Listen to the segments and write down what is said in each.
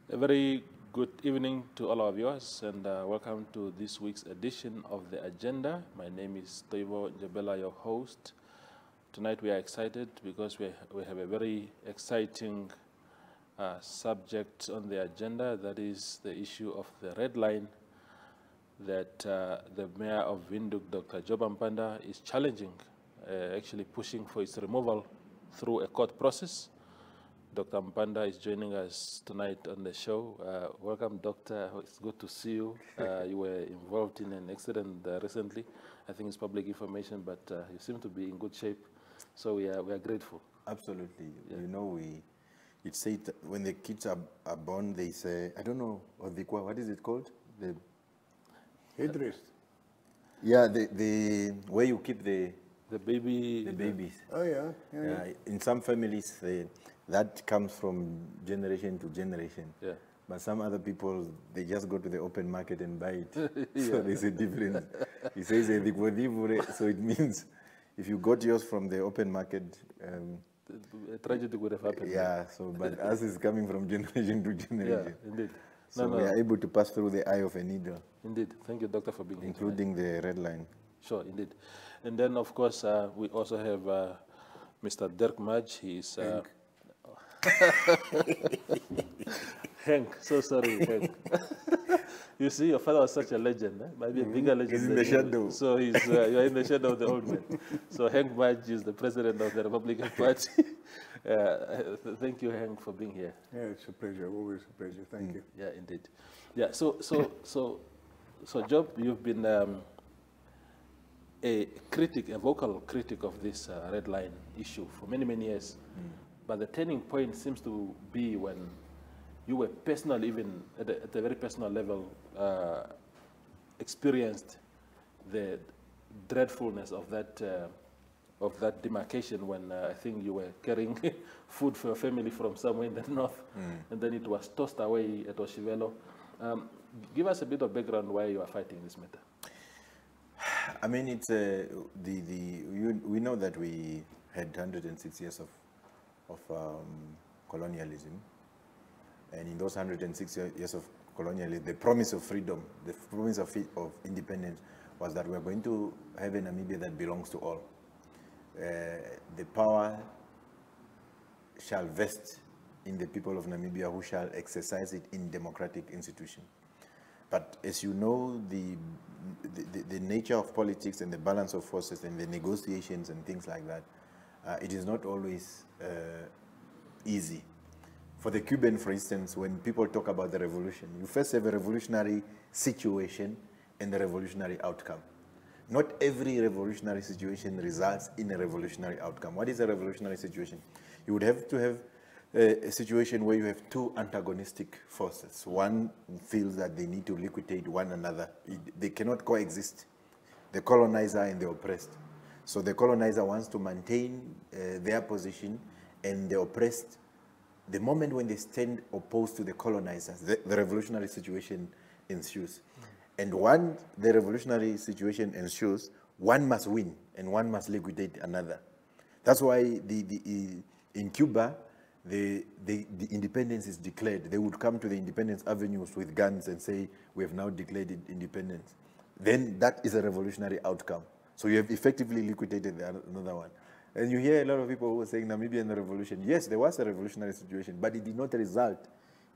A very good evening to all our viewers, and welcome to this week's edition of The Agenda. My name is Toivo Njabela, your host. Tonight we are excited because we have a very exciting subject on the agenda, that is the issue of the red line that the Mayor of Windhoek, Dr. Job Amupanda, is challenging, actually pushing for its removal through a court process. Dr. Amupanda is joining us tonight on the show. Welcome, Doctor. It's good to see you. You were involved in an accident recently. I think it's public information, but you seem to be in good shape. So we are grateful. Absolutely. Yeah. You know, it's said when the kids are born, they say, I don't know, what is it called? The headrest. Yeah, the where you keep the babies. Oh yeah. In some families, that comes from generation to generation. Yeah. But some other people, they just go to the open market and buy it. So there's a difference. He says, so it means if you got yours from the open market, a tragedy would have happened. Yeah, so, but us is coming from generation to generation. Yeah, indeed. So we are able to pass through the eye of a needle. Indeed. Thank you, Doctor, for being here. Including the red line. Sure, indeed. And then, of course, we also have Mr. Henk Mudge. He's Henk, so sorry, Henk. You see, your father was such a legend, maybe a bigger legend. He's in the shadow. So he's, you're in the shadow of the old man. So Henk Mudge is the president of the Republican Party. Thank you, Henk, for being here. Yeah, it's a pleasure, always a pleasure. Thank you. Yeah, indeed. Yeah, so Job, you've been a vocal critic of this red line issue for many, many years. But the turning point seems to be when you were personally, even at a very personal level, experienced the dreadfulness of that demarcation when I think you were carrying food for your family from somewhere in the north, and then it was tossed away at Oshivelo. Give us a bit of background why you are fighting this matter. I mean, it's we know that we had 106 years of colonialism, and in those 106 years of colonialism, the promise of freedom, the promise of independence was that we're going to have a Namibia that belongs to all. The power shall vest in the people of Namibia, who shall exercise it in democratic institutions. But as you know, the nature of politics and the balance of forces and the negotiations and things like that, it is not always easy. For the Cuban, for instance, when people talk about the revolution, you first have a revolutionary situation and a revolutionary outcome. Not every revolutionary situation results in a revolutionary outcome. What is a revolutionary situation? You would have to have a situation where you have two antagonistic forces. One feels that they need to liquidate one another. They cannot coexist, the colonizer and the oppressed. So the colonizer wants to maintain their position, and the oppressed, the moment when they stand opposed to the colonizers, the revolutionary situation ensues. And when the revolutionary situation ensues, one must win and one must liquidate another. That's why in Cuba, the independence is declared. They would come to the independence avenues with guns and say, we have now declared independence. Then that is a revolutionary outcome. So you have effectively liquidated another one. And you hear a lot of people who are saying Namibian revolution. Yes, there was a revolutionary situation, but it did not result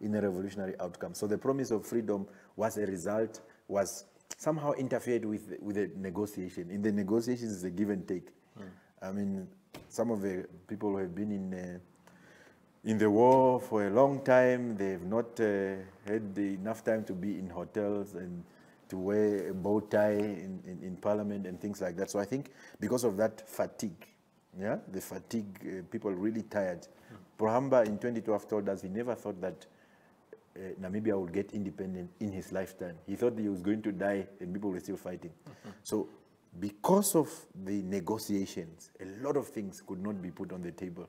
in a revolutionary outcome. So the promise of freedom was a result, was somehow interfered with the negotiation. In the negotiations, it's a give and take. I mean, some of the people who have been in the war for a long time, they've not had enough time to be in hotels and to wear a bow tie in parliament and things like that. So I think because of that fatigue, the fatigue, people really tired. Pohamba in 2012 told us he never thought that Namibia would get independent in his lifetime. He thought he was going to die and people were still fighting. So because of the negotiations, a lot of things could not be put on the table.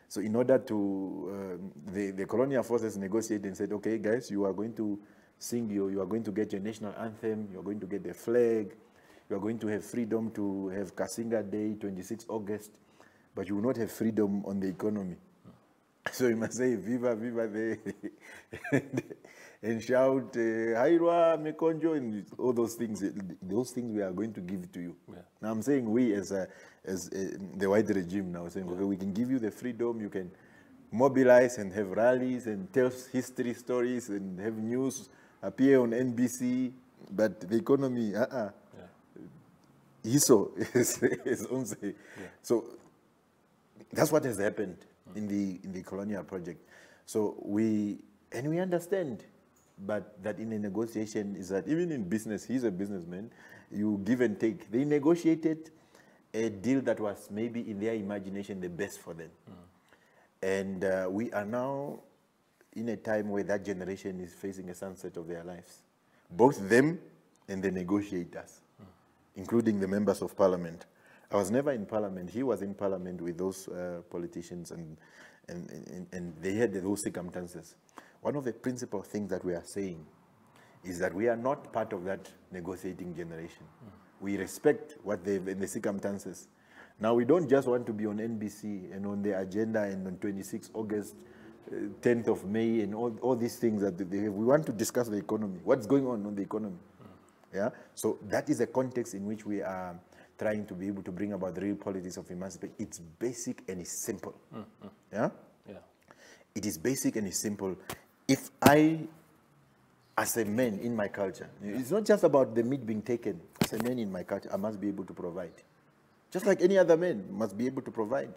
So in order to, the colonial forces negotiated and said, okay, guys, you are going to sing, you are going to get your national anthem, you are going to get the flag, you are going to have freedom to have Kasinga Day, 26 August, but you will not have freedom on the economy. So you must say, viva, viva, and shout, Hairwa, Mekonjo, and all those things. Those things we are going to give to you. Yeah. Now I'm saying we as the white regime now, saying, okay, we can give you the freedom, you can mobilize and have rallies and tell history stories and have news appear on NBC, but the economy, ISO is on say. Yeah. So that's what has happened in the colonial project. So we understand, but that in a negotiation is that even in business, he's a businessman, you give and take. They negotiated a deal that was maybe in their imagination the best for them. And we are now in a time where that generation is facing a sunset of their lives. Both them and the negotiators, including the members of parliament. I was never in parliament. He was in parliament with those politicians, and they had those circumstances. One of the principal things that we are saying is that we are not part of that negotiating generation. We respect what they've in the circumstances. Now, we don't just want to be on NBC and on the agenda and on 26 August, 10th of May, and all these things that they have. We want to discuss the economy, what's going on the economy. Yeah? So that is the context in which we are trying to be able to bring about the real politics of emancipation. It's basic and it's simple. Yeah? Yeah. It is basic and it's simple. If I, as a man in my culture, it's not just about the meat being taken. As a man in my culture, I must be able to provide. Just like any other man must be able to provide.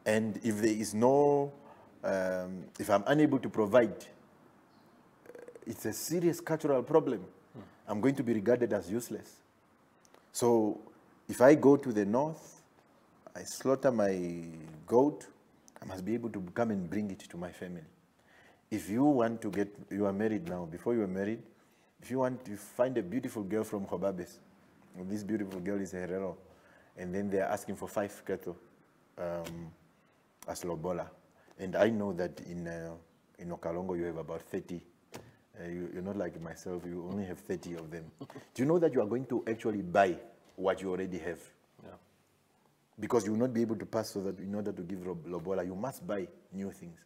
And if there is no, if I'm unable to provide, it's a serious cultural problem. I'm going to be regarded as useless. So if I go to the north, I slaughter my goat, I must be able to come and bring it to my family. If you want to get, you are married now, before you are married, if you want to find a beautiful girl from Hobabes, this beautiful girl is a Herero, and then they are asking for 5 cattle as lobola. And I know that in Okalongo you have about 30. You're not like myself, you only have 30 of them. Do you know that you are going to actually buy what you already have? Yeah. Because you will not be able to pass so that in order to give lobola, you must buy new things.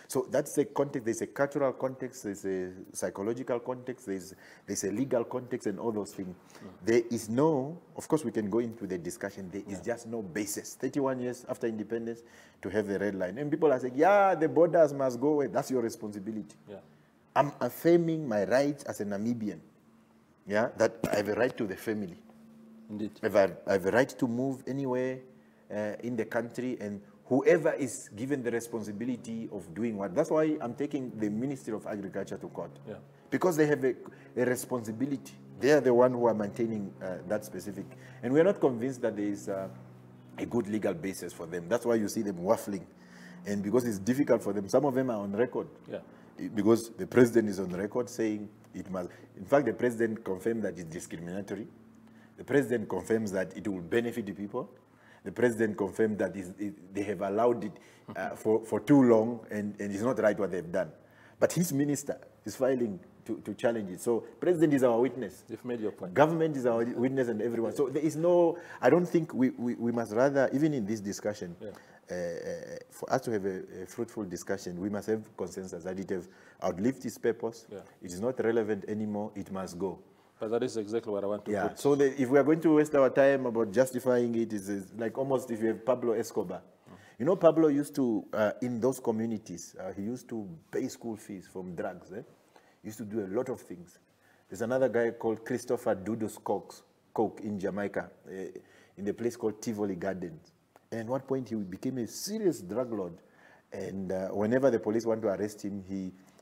So that's the context. There's a cultural context, there's a psychological context, there's a legal context and all those things. There is no, of course we can go into the discussion, there is just no basis. 31 years after independence to have a red line. And people are saying, yeah, the borders must go away. That's your responsibility. Yeah. I'm affirming my rights as a Namibian, yeah, that I have a right to the family. Indeed. I have a right to move anywhere in the country, and whoever is given the responsibility of doing what. That's why I'm taking the Ministry of Agriculture to court. Yeah. Because they have a responsibility. They are the one who are maintaining that specific. And we're not convinced that there is a good legal basis for them. That's why you see them waffling. And because it's difficult for them, some of them are on record. Yeah. Because the president is on record saying it must. In fact, the president confirmed that it's discriminatory. The president confirms that it will benefit the people. The president confirmed that they have allowed it for too long, and it's not right what they've done. But his minister is filing to challenge it. So president is our witness. You've made your point. Government is our witness and everyone. So there is no, I don't think we must rather, even in this discussion, for us to have a fruitful discussion, we must have consensus that it has outlived its purpose. Yeah. It is not relevant anymore. It must go. But that is exactly what I want to put. So if we are going to waste our time about justifying it, it's like almost if you have Pablo Escobar. You know, Pablo used to, in those communities, he used to pay school fees from drugs. He used to do a lot of things. There's another guy called Christopher Dudus Coke in Jamaica, in a place called Tivoli Gardens. And at one point, he became a serious drug lord. And whenever the police want to arrest him,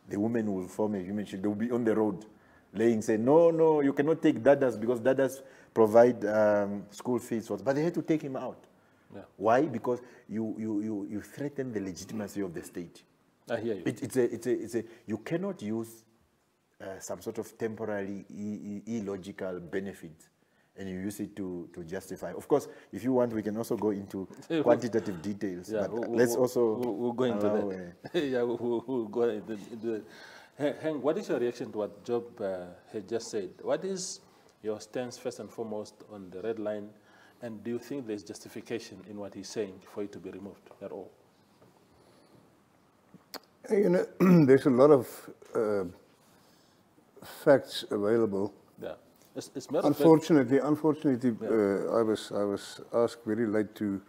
the women will form a human shield. They will be on the road, laying, say, no, you cannot take dadas because dadas provide school fees. But they had to take him out. Yeah. Why? Because you threaten the legitimacy of the state. I hear you. You cannot use some sort of temporary illogical benefit and you use it to justify. Of course, if you want, we can also go into quantitative details. Yeah, but we'll go into that. Yeah, we'll go into that. Henk, what is your reaction to what Job had just said? What is your stance, first and foremost, on the red line? And do you think there's justification in what he's saying for it to be removed at all? You know, there's a lot of facts available. Yeah. It's matter of fact, Unfortunately, Yeah. I was asked very late to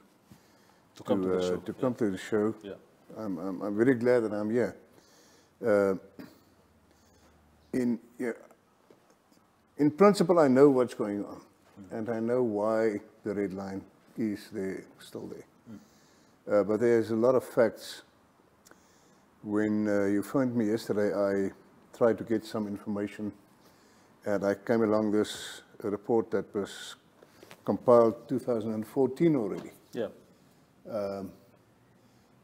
come to the show. to come to the show. Yeah. I'm very glad that I'm here. In principle, I know what's going on, and I know why the red line is there, still there. But there's a lot of facts. When you phoned me yesterday, I tried to get some information, and I came along this report that was compiled 2014 already. Yeah.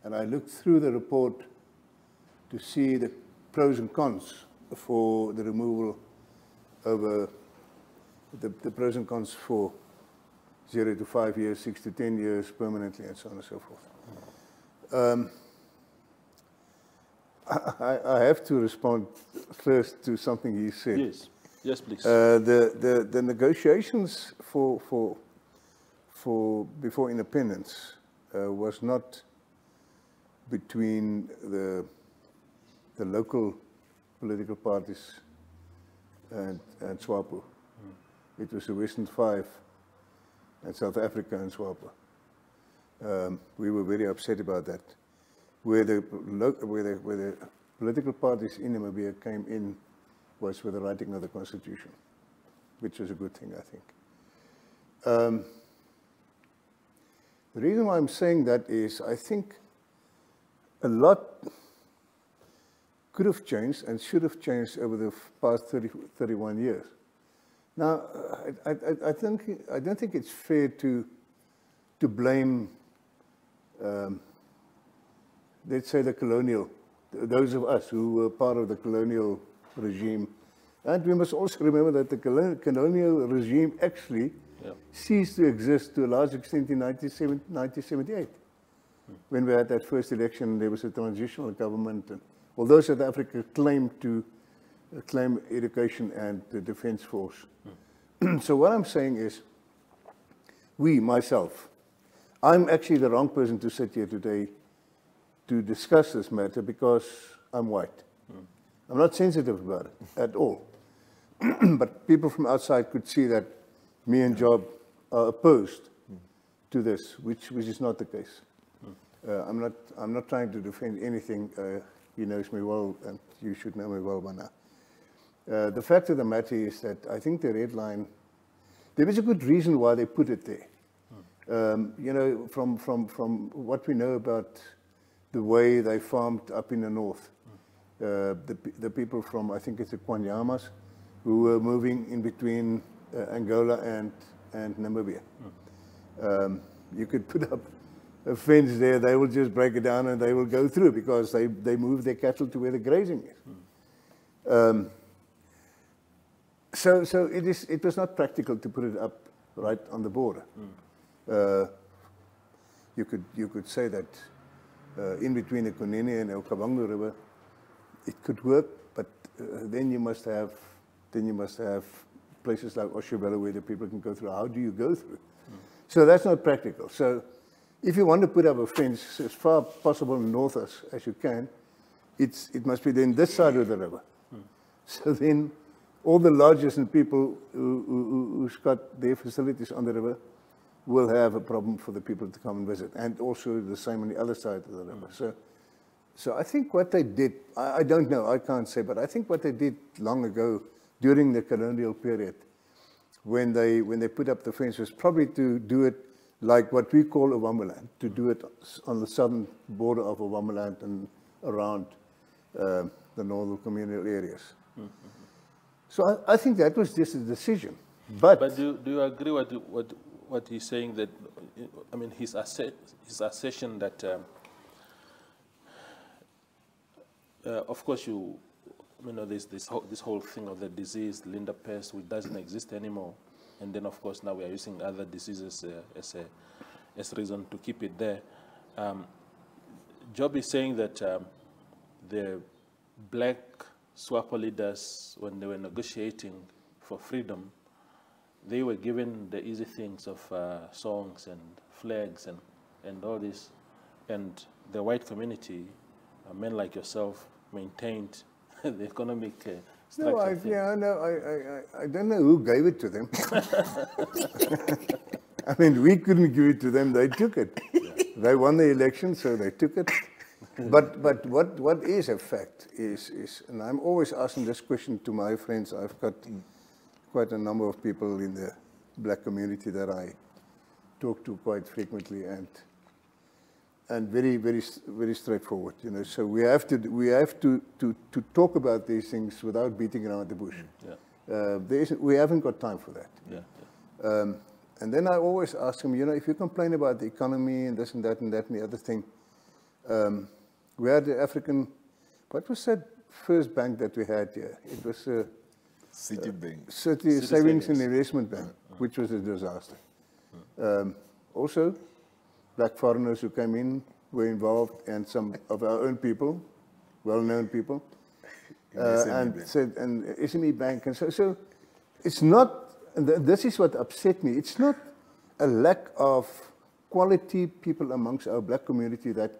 And I looked through the report to see the pros and cons for the removal over the pros and cons for 0 to 5 years, 6 to 10 years, permanently, and so on and so forth. I have to respond first to something he said. Yes. Yes, please. The negotiations for before independence was not between the local political parties and SWAPO. It was the Western Five and South Africa and SWAPO. We were very upset about that. Where the political parties in Namibia came in was with the writing of the Constitution, which was a good thing, I think. The reason why I'm saying that is I think a lot could have changed and should have changed over the past 31 years. Now, I don't think it's fair to blame, let's say, the colonial, those of us who were part of the colonial regime. And we must also remember that the colonial regime actually ceased to exist to a large extent in 1978. When we had that first election, there was a transitional government. And although South Africa claimed to claim education and the defense force. So what I'm saying is, myself, I'm actually the wrong person to sit here today to discuss this matter because I'm white. I'm not sensitive about it at all. But people from outside could see that me and Job are opposed to this, which is not the case. I'm not trying to defend anything. He knows me well, and you should know me well by now. The fact of the matter is that I think the red line, there is a good reason why they put it there. You know, from what we know about the way they farmed up in the north, the people from, I think it's the Kwanyamas, who were moving in between Angola and Namibia. You could put up a fence there, they will just break it down and they will go through because they move their cattle to where the grazing is. So it was not practical to put it up right on the border. You could say that in between the Kunene and the Okavango River, it could work, but then you must have places like Oshobela where the people can go through. How do you go through? So that's not practical. So if you want to put up a fence as far possible north as you can, it must be then this side of the river. So then all the lodges and people who's got their facilities on the river will have a problem for the people to come and visit. And also the same on the other side of the river. So I think what they did, I don't know, I can't say, but I think what they did long ago during the colonial period, when they put up the fence, was probably to do it like what we call Ovambaland, to do it on the southern border of Ovambaland and around the northern communal areas. So I think that was just a decision. But do you agree what he's saying, that, I mean, his assertion that, of course, you know, there's this whole thing of the disease, Linda pest, which doesn't exist anymore. And then, of course, now we are using other diseases as reason to keep it there. Job is saying that the black SWAPO leaders, when they were negotiating for freedom, they were given the easy things of songs and flags and all this. And the white community men like yourself maintained the economic No, structure. I don't know who gave it to them. I mean, we couldn't give it to them, they took it. They won the election, so they took it. But what is a fact is, and I'm always asking this question to my friends, I've got quite a number of people in the black community that I talk to quite frequently, and very straightforward, you know. So we have to talk about these things without beating around the bush. We haven't got time for that. And then I always ask them, you know, if you complain about the economy and this and that and the other thing, we had the African, what was that first bank that we had here? It was Citibank. City Savings and Investment Bank, which was a disaster. Also, black foreigners who came in were involved, and some of our own people, well-known people, and SME Bank, and so it's not. And this is what upset me. It's not a lack of quality people amongst our black community that,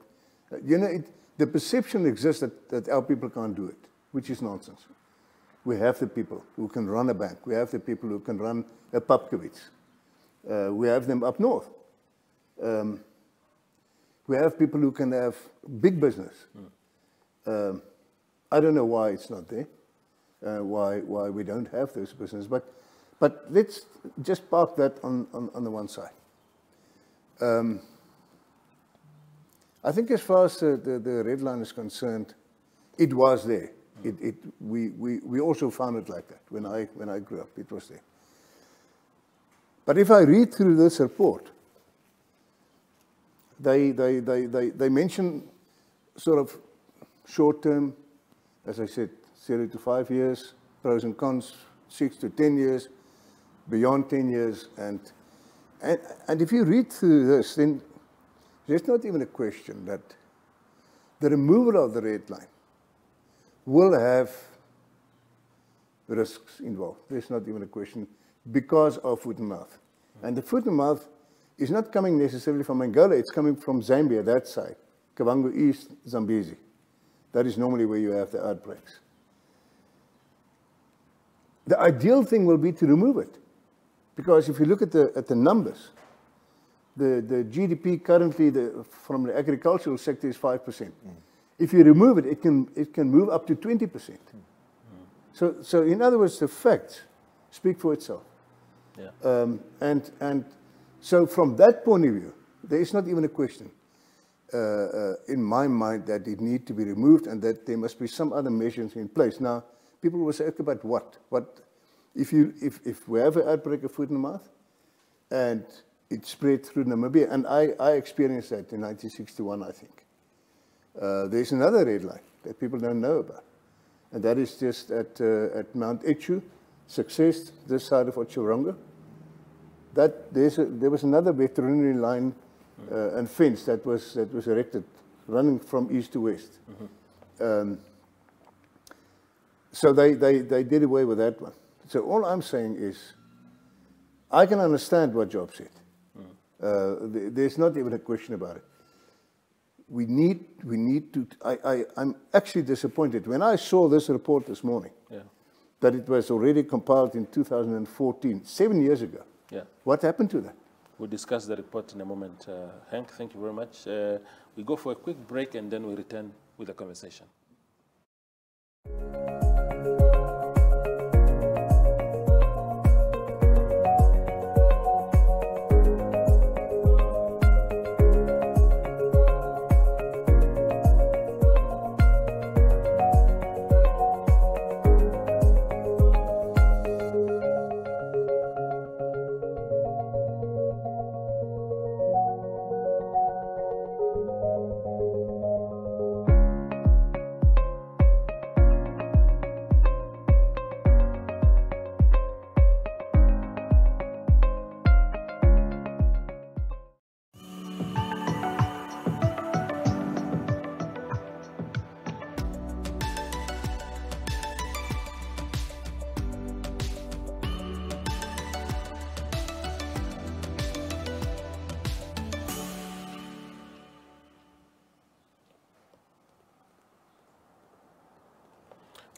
you know, the perception exists that our people can't do it, which is nonsense. We have the people who can run a bank. We have the people who can run a Papkewitz. We have them up north. We have people who can have big business. I don't know why it's not there, why we don't have those business, but let's just park that on the one side. I think as far as the red line is concerned, it was there. We also found it like that when I grew up. It was there. But if I read through this report, they mention sort of short term, as I said, 0 to 5 years, pros and cons, 6 to 10 years, beyond 10 years, and if you read through this, then there's not even a question that the removal of the red line will have risks involved. There's not even a question because of foot and mouth. And the foot and mouth is not coming necessarily from Angola, it's coming from Zambia, that side, Kavango East, Zambezi. That is normally where you have the outbreaks. The ideal thing will be to remove it. Because if you look at the numbers, the GDP currently from the agricultural sector is 5%. If you remove it, it can move up to 20%. So in other words, the facts speak for itself. And so from that point of view, there is not even a question in my mind that it needs to be removed and that there must be some other measures in place. Now, people will say, okay, but what? If we have an outbreak of foot and mouth and it spread through Namibia, and I experienced that in 1961, I think. There's another red line that people don't know about, and that is just at Mount Etchu, Success, this side of Otjiwarongo. There was another veterinary line and fence that was erected, running from east to west. So they did away with that one. So all I'm saying is, I can understand what Job said. There's not even a question about it. We need to. I'm actually disappointed when I saw this report this morning. That it was already compiled in 2014, 7 years ago. What happened to that? We'll discuss the report in a moment. Henk, thank you very much. We go for a quick break and then we return with the conversation.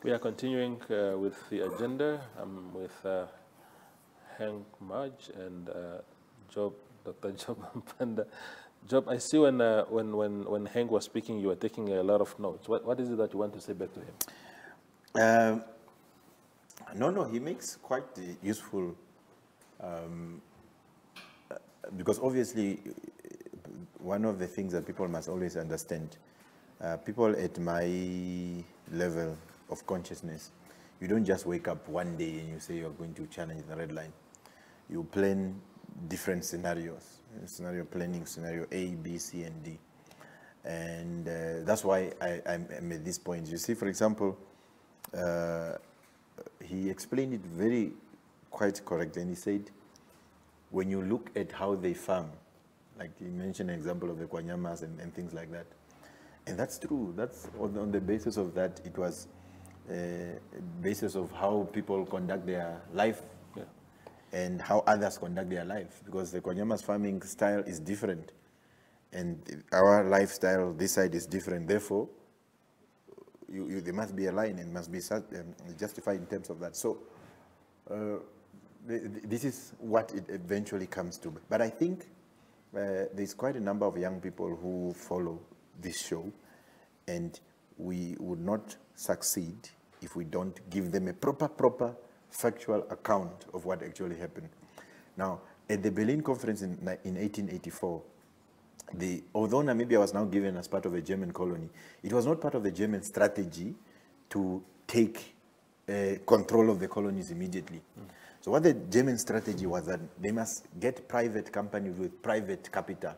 We are continuing with the agenda. I'm with Henk Mudge and Dr. Job Amupanda. Job, I see when Henk was speaking, you were taking a lot of notes. What is it that you want to say back to him? No, he makes quite useful, because obviously one of the things that people must always understand, people at my level of consciousness, you don't just wake up one day and you say you're going to challenge the red line. You plan different scenarios, scenario planning, scenario A, B, C, and D. And that's why I'm at this point. You see, for example, he explained it quite correct, and he said, when you look at how they farm, like he mentioned an example of the Kwanyamas and things like that, and that's true. That's on the basis of that, it was basis of how people conduct their life, yeah, and how others conduct their life, because the Kwanyamas farming style is different, and our lifestyle this side is different. Therefore, there must be a line and must be justified in terms of that. So this is what it eventually comes to. But I think there's quite a number of young people who follow this show, and we would not succeed if we don't give them a proper factual account of what actually happened. Now, at the Berlin Conference in 1884, although Namibia was now given as part of a German colony, it was not part of the German strategy to take control of the colonies immediately. So what the German strategy was that they must get private companies with private capital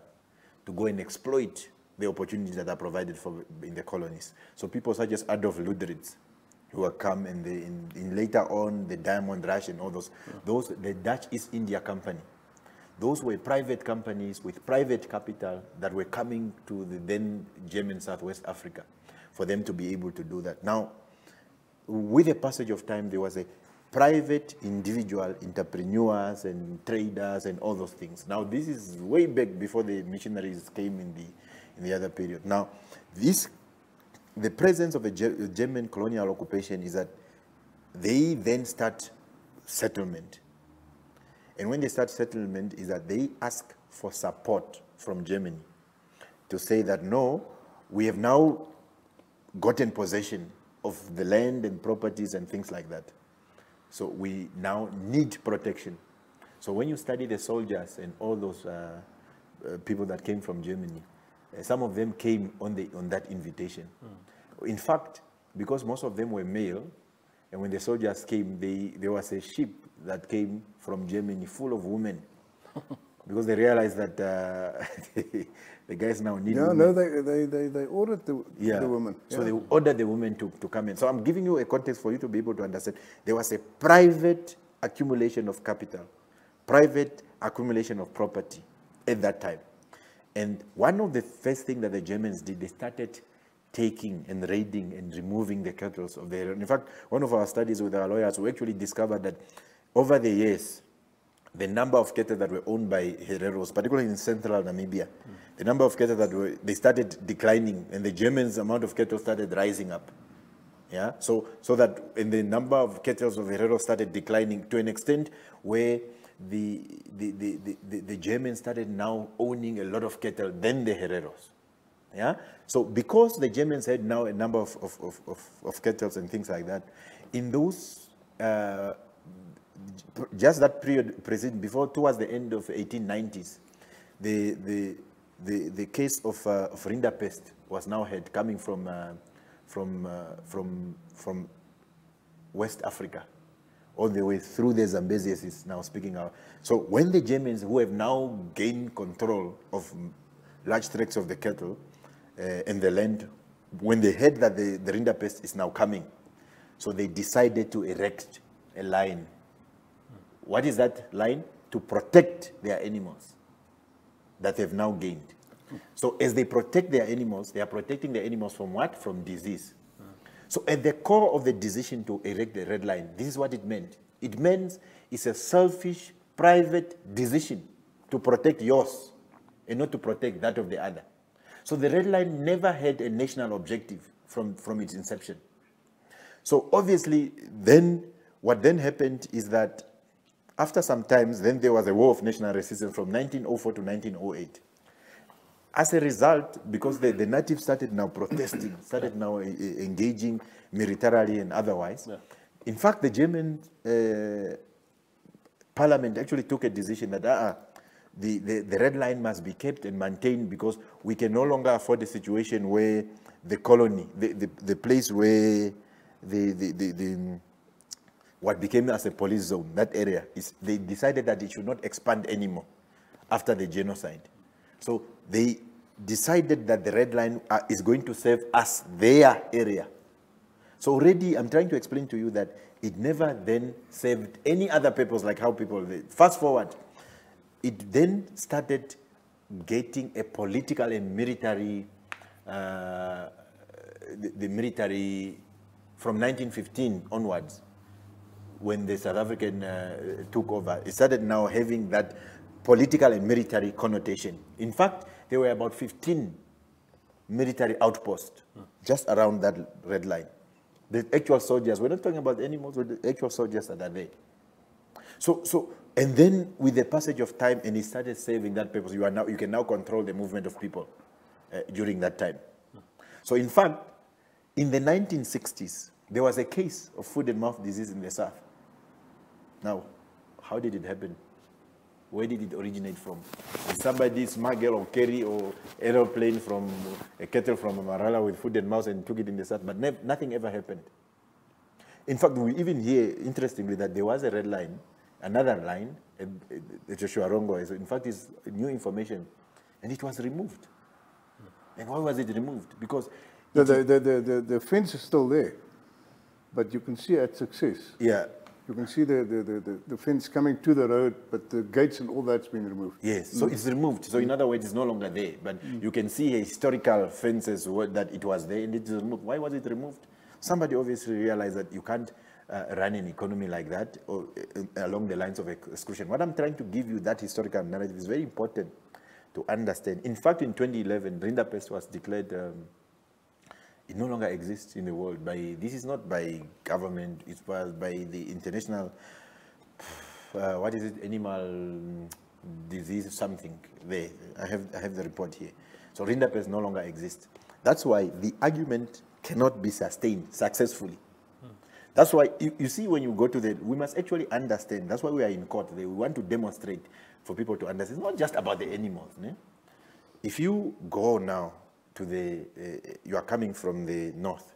to go and exploit the opportunities that are provided in the colonies. So people such as Adolf Ludwig, who have come, and in later on the Diamond Rush and all those, the Dutch East India Company. Those were private companies with private capital that were coming to the then German Southwest Africa for them to be able to do that. Now, with the passage of time, there was a private individual entrepreneurs and traders and all those things. Now, this is way back before the missionaries came in the other period. Now, the presence of a German colonial occupation is that they then start settlement. And when they start settlement is that they ask for support from Germany to say that, no, we have now gotten possession of the land and properties and things like that. So we now need protection. So when you study the soldiers and all those people that came from Germany, some of them came on that invitation. In fact, because most of them were male, and when the soldiers came, there was a ship that came from Germany full of women, because they realized that the guys now need women. No, they ordered the women. So they ordered the women to come in. So I'm giving you a context for you to be able to understand. There was a private accumulation of capital, private accumulation of property at that time. And one of the first things that the Germans did, they started taking and raiding and removing the cattle of the. In fact, one of our studies with our lawyers, we actually discovered that over the years, the number of cattle that were owned by Hereros, particularly in central Namibia, the number of cattle that they started declining, and the Germans' amount of cattle started rising up. Yeah, so that in the number of cattle of Hereros started declining to an extent where the Germans started now owning a lot of cattle than the Hereros. Yeah, so because the Germans had now a number of cattle and things like that, in those just that period preceding, before, towards the end of 1890s, the case of Rinderpest was now had coming from West Africa, all the way through the Zambezi, as is now speaking out. So when the Germans, who have now gained control of large tracts of the cattle and the land, when they heard that the Rinderpest is now coming, so they decided to erect a line. What is that line? To protect their animals that they've now gained. So as they protect their animals, they are protecting the animals from what? From disease. So at the core of the decision to erect the red line, this is what it meant. It means it's a selfish, private decision to protect yours and not to protect that of the other. So the red line never had a national objective from its inception. So obviously, then what then happened is that after some times, then there was a war of national resistance from 1904 to 1908. As a result, because the natives started now protesting, started now engaging militarily and otherwise, in fact, the German parliament actually took a decision that the red line must be kept and maintained because we can no longer afford a situation where the colony, the place where what became as a police zone, that area, they decided that it should not expand anymore after the genocide. So they decided that the red line is going to serve as their area. So already I'm trying to explain to you that it never then served any other purpose like how people, fast forward, it then started getting a political and military, the military from 1915 onwards, when the South African took over, it started now having that political and military connotation. In fact, there were about 15 military outposts just around that red line. The actual soldiers, we're not talking about animals, but the actual soldiers that are there. So, and then with the passage of time, and it started serving that purpose, you can now control the movement of people during that time. So in fact, in the 1960s, there was a case of foot and mouth disease in the South. Now, how did it happen? Where did it originate from? Did somebody smuggle or carry or aeroplane from a cattle from Marala with foot and mouth and took it in the South? But nothing ever happened. In fact, we even hear, interestingly, that there was a red line, another line, Joshua Rongo, in fact, is new information, and it was removed. And why was it removed? Because the fence is still there, but you can see at success. Yeah. You can see the fence coming to the road, but the gates and all that's been removed. Yes, so it's removed. So in other words, it's no longer there. But you can see historical fences that it was there and it is removed. Why was it removed? Somebody obviously realized that you can't run an economy like that or along the lines of exclusion. What I'm trying to give you, that historical narrative, is very important to understand. In fact, in 2011, rinderpest was declared it no longer exists in the world. This is not by government, it was by the international, what is it, animal disease something there. I have the report here. So rinderpest no longer exists. That's why the argument cannot be sustained successfully. That's why, you see, when you go to we must actually understand. That's why we are in court. We want to demonstrate for people to understand. It's not just about the animals. Ne? If you go now to you are coming from the north.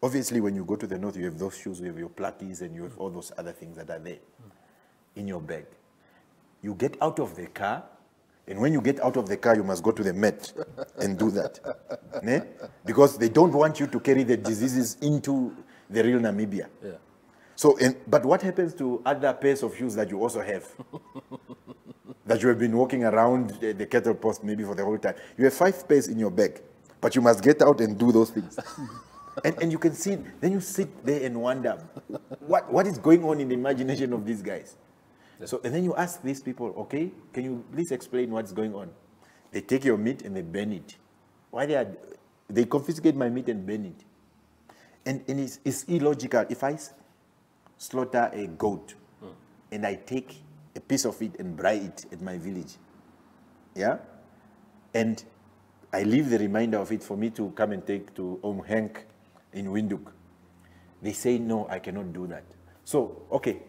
Obviously, when you go to the north, you have those shoes, you have your platties, and you have all those other things that are there in your bag. You get out of the car, and when you get out of the car, you must go to the Met and do that. Ne? Because they don't want you to carry the diseases into the real Namibia. Yeah. So, but what happens to other pairs of shoes that you also have? That you have been walking around the cattle post maybe for the whole time. You have 5 pairs in your bag, but you must get out and do those things. and you can see, then you sit there and wonder, what is going on in the imagination of these guys? So, and then you ask these people, okay, can you please explain what's going on? They take your meat and they burn it. Why they confiscate my meat and burn it? And it's illogical. If I slaughter a goat and I take a piece of it and braai it at my village, yeah, and I leave the remainder of it for me to come and take to Henk in Windhoek, they say, no, I cannot do that. So, okay,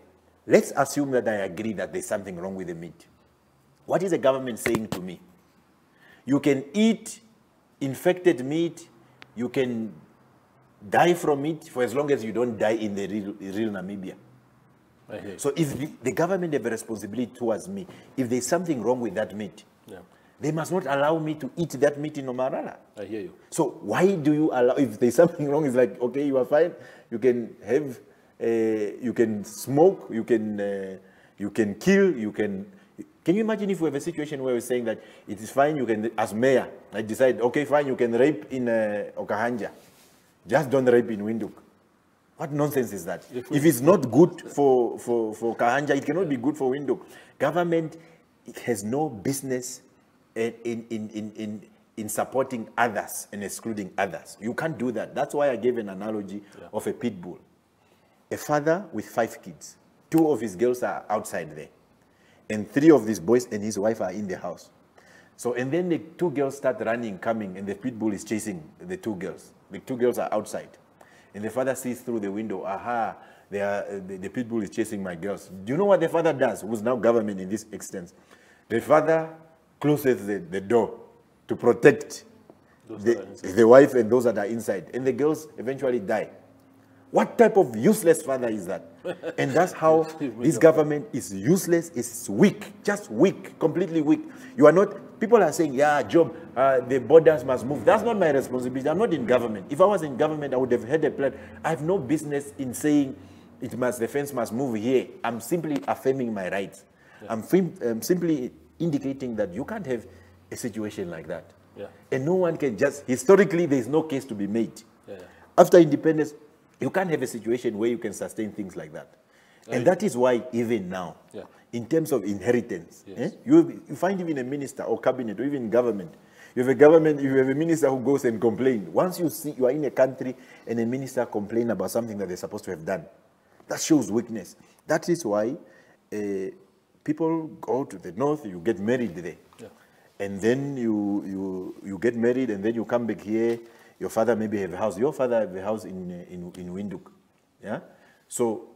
let's assume that I agree that there's something wrong with the meat. What is the government saying to me? You can eat infected meat, you can die from it for as long as you don't die in the real Namibia. So if the government have a responsibility towards me, if there's something wrong with that meat, they must not allow me to eat that meat in Omarala. I hear you. So why do you allow, if there's something wrong, it's like, okay, you are fine, you can have, you can smoke, you can kill, can you imagine if we have a situation where we're saying that it is fine, you can, as mayor, I decide, okay, fine, you can rape in Okahanja, just don't rape in Windhoek. What nonsense is that? If it's not good for Kahanja, it cannot be good for Windhoek. Government has no business in in supporting others and excluding others. You can't do that. That's why I gave an analogy of a pit bull. A father with 5 kids. 2 of his girls are outside there. And 3 of these boys and his wife are in the house. So, and then the 2 girls start running, coming, and the pit bull is chasing the 2 girls. The 2 girls are outside. And the father sees through the window, aha, the pit bull is chasing my girls. Do you know what the father does, who's now government in this extent? The father closes the door to protect the wife and those that are inside. And the girls eventually die. What type of useless father is that? And that's how this government is useless, is weak, just weak, completely weak. You are not, people are saying, yeah, Job, the borders must move. That's not my responsibility. I'm not in government. If I was in government, I would have had a plan. I have no business in saying the fence must move here. I'm simply affirming my rights. Yeah. I'm simply indicating that you can't have a situation like that. Yeah. And no one can just, historically, there is no case to be made. Yeah. After independence, you can't have a situation where you can sustain things like that. And that is why even now, in terms of inheritance, you find even a minister or cabinet or even government, you have a minister who goes and complains. Once you see you are in a country and a minister complains about something that they're supposed to have done, that shows weakness. That is why people go to the north, you get married there. Yeah. And then you get married and then you come back here. Your father maybe have a house. Your father have a house in Windhoek. Yeah? So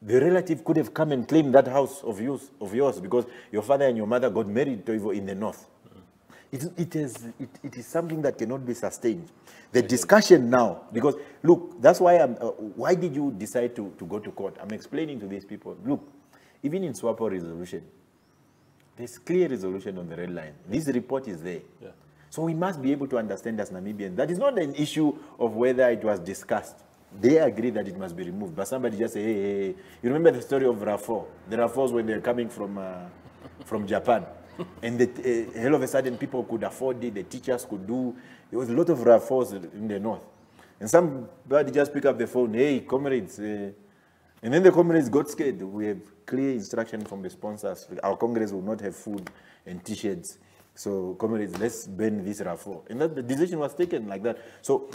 the relative could have come and claimed that house of yours because your father and your mother got married in the north. It is something that cannot be sustained. The discussion now, because look, that's why why did you decide to go to court? I'm explaining to these people, look, even in SWAPO resolution, there's clear resolution on the red line. This report is there. Yeah. So we must be able to understand as Namibians. That is not an issue of whether it was discussed. They agree that it must be removed. But somebody just say, hey. You remember the story of RAFO? The RAFOs when they're coming from Japan. And all of a sudden people could afford it. The teachers could do. There was a lot of RAFOs in the north. And somebody just pick up the phone, hey, comrades. And then the comrades got scared. We have clear instruction from the sponsors. Our congress will not have food and T-shirts. So, comrades, let's ban this RAFO. And that the decision was taken like that. So,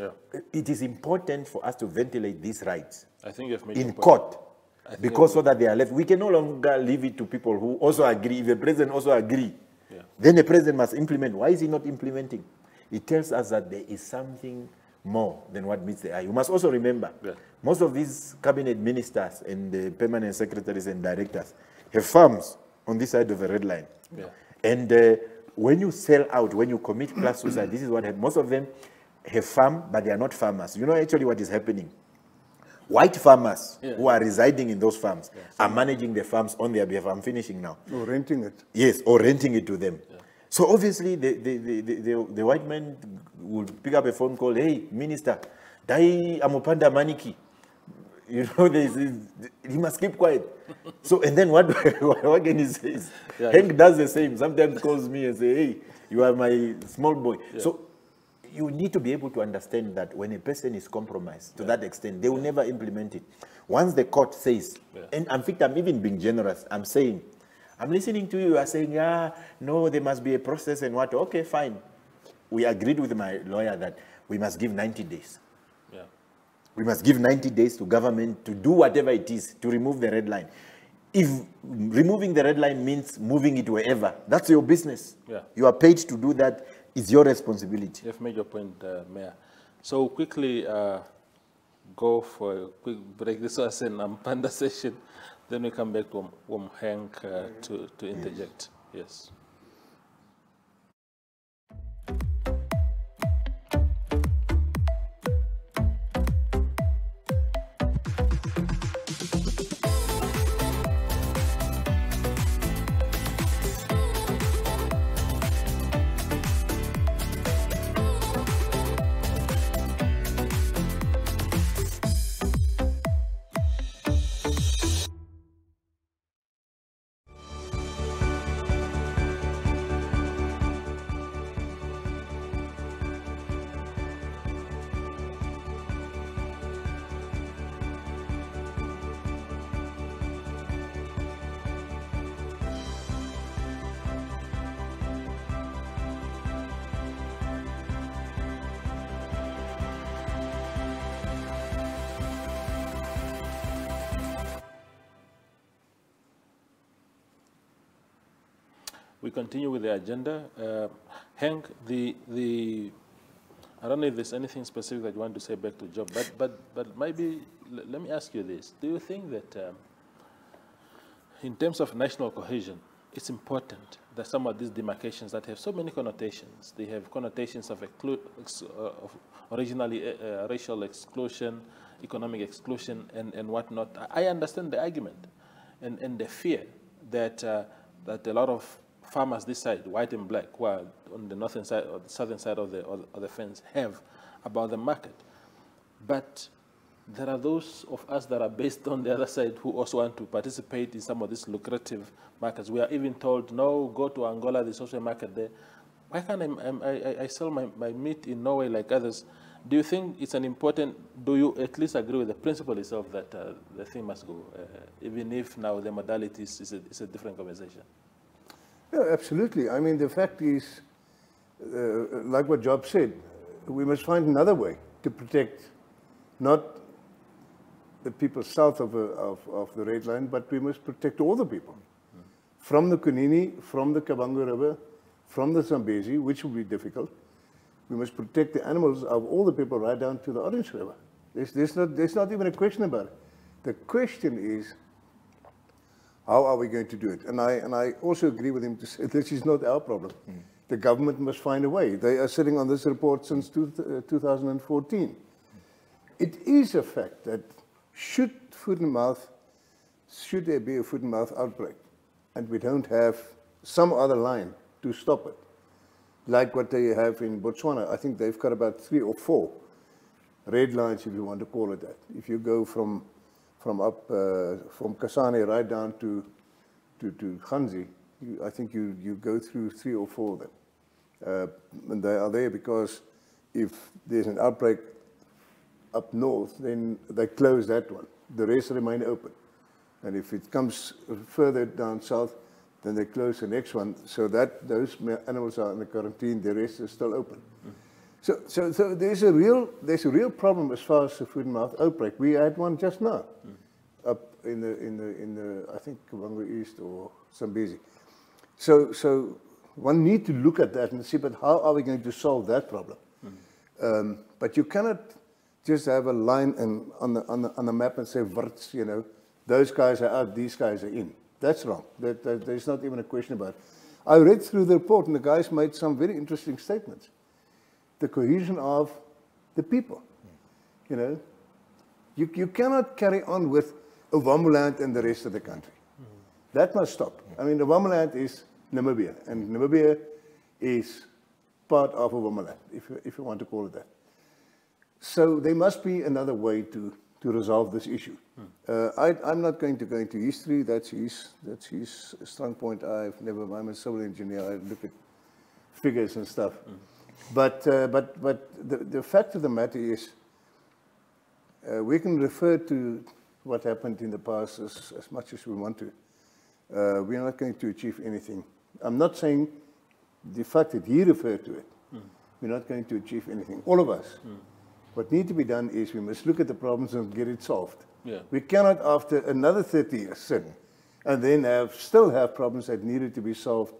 it is important for us to ventilate these rights in court. Because so that they are left. We can no longer leave it to people who also agree. If the president also agree, then the president must implement. Why is he not implementing? It tells us that there is something more than what meets the eye. You must also remember, most of these cabinet ministers and the permanent secretaries and directors have farms on this side of the red line. Yeah. And when you sell out, when you commit class suicide, this is what happens. Most of them have farm, but they are not farmers. You know actually what is happening? White farmers who are residing in those farms are managing the farms on their behalf. I'm finishing now. Or renting it. Yes, or renting it to them. Yeah. So obviously the white man will pick up a phone call, hey, minister, Dai Amupanda Maniki. You know, he must keep quiet. So, and then what can he say? Henk does the same. Sometimes calls me and say, hey, you are my small boy. Yeah. So you need to be able to understand that when a person is compromised to that extent, they will never implement it. Once the court says, and in fact, I'm even being generous, I'm saying, I'm listening to you, you are saying, no, there must be a process and what. Okay, fine. We agreed with my lawyer that we must give 90 days. We must give 90 days to government to do whatever it is to remove the red line. If removing the red line means moving it wherever, that's your business. Yeah. You are paid to do that. It's your responsibility. You've made your point, Mayor. So quickly go for a quick break. This was an Amupanda session. Then we come back to Henk to interject. Yes. We continue with the agenda. Henk, I don't know if there's anything specific that you want to say back to Job, but maybe let me ask you this. Do you think that in terms of national cohesion, it's important that some of these demarcations that have so many connotations, they have connotations of originally racial exclusion, economic exclusion, and whatnot. I understand the argument and the fear that that a lot of farmers this side, white and black, who are on the northern side or the southern side of the fence, have about the market. But there are those of us that are based on the other side who also want to participate in some of these lucrative markets. We are even told, no, go to Angola, there's also a market there. Why can't I sell my meat in Norway like others? Do you think it's an important, do you at least agree with the principle itself that the thing must go, even if now the modalities is a different conversation? Yeah, absolutely. I mean, the fact is, like what Job said, we must find another way to protect not the people south of the red line, but we must protect all the people. From the Kunini, from the Kavango River, from the Zambezi, which will be difficult. We must protect the animals of all the people right down to the Orange River. There's not even a question about it. The question is, how are we going to do it? And I also agree with him to say this is not our problem. The government must find a way. They are sitting on this report since 2014. It is a fact that should there be a foot and mouth outbreak, and we don't have some other line to stop it, like what they have in Botswana. I think they've got about 3 or 4 red lines, if you want to call it that. If you go from Kasane right down to Ganzi, I think you go through 3 or 4 of them. And they are there because if there's an outbreak up north, then they close that one. The rest remain open. And if it comes further down south, then they close the next one, so that those animals are in the quarantine, the rest is still open. So there's a real problem as far as the foot and mouth outbreak. We had one just now, up in the I think Kavango East or Zambezi. So one need to look at that and see, but how are we going to solve that problem? But you cannot just have a line on the map and say, you know, those guys are out, these guys are in. That's wrong. There's not even a question about it. I read through the report, and the guys made some very interesting statements. The cohesion of the people. You know, you cannot carry on with Owamuland and the rest of the country. That must stop. I mean, Owamuland is Namibia, and Namibia is part of Owamuland, if you want to call it that. So there must be another way to resolve this issue. I'm not going to go into history. That's his strong point. I'm a civil engineer. I look at figures and stuff. But the fact of the matter is, we can refer to what happened in the past as much as we want to. We're not going to achieve anything. I'm not saying the fact that he referred to it. We're not going to achieve anything. All of us. What needs to be done is we must look at the problems and get it solved. Yeah. We cannot, after another 30 years, sit and then still have problems that needed to be solved